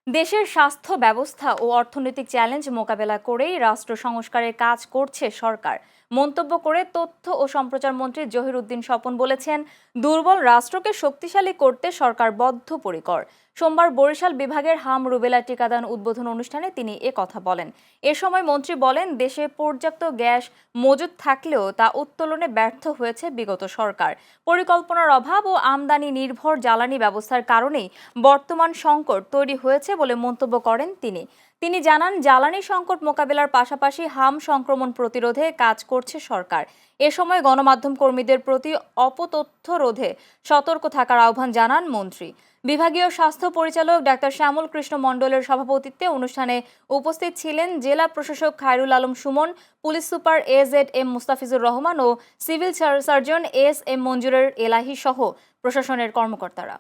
দেশের স্বাস্থ্য ব্যবস্থা ও অর্থনৈতিক চ্যালেঞ্জ মোকাবেলা করেই রাষ্ট্র সংস্কারের কাজ করছে সরকার মন্তব্য করে তথ্য ও সম্প্রচার মন্ত্রী জহির উদ্দিন স্বপন বলেছেন, দুর্বল রাষ্ট্রকে শক্তিশালী করতে সরকার বদ্ধপরিকর। সোমবার বরিশাল বিভাগের হাম রুবেলা টিকাদান উদ্বোধন অনুষ্ঠানে তিনি কথা বলেন। এ সময় মন্ত্রী বলেন, দেশে পর্যাপ্ত গ্যাস মজুদ থাকলেও তা উত্তোলনে ব্যর্থ হয়েছে বিগত সরকার। পরিকল্পনার অভাব ও আমদানি নির্ভর জ্বালানি ব্যবস্থার কারণেই বর্তমান সংকট তৈরি হয়েছে বলে মন্তব্য করেন তিনি জানান, জ্বালানি সংকট মোকাবেলার পাশাপাশি হাম সংক্রমণ প্রতিরোধে কাজ করছে সরকার। এ সময় গণমাধ্যম কর্মীদের প্রতি অপতথ্য রোধে সতর্ক থাকার আহ্বান জানান মন্ত্রী। বিভাগীয় স্বাস্থ্য পরিচালক ডাক্তার শ্যামল কৃষ্ণ মণ্ডলের সভাপতিত্বে অনুষ্ঠানে উপস্থিত ছিলেন জেলা প্রশাসক Khairul Alam Suman, police super AZM Mustafizur Rahman ও সিভিল সার্জন SM মঞ্জুরের এলাহি সহ প্রশাসনের কর্মকর্তারা।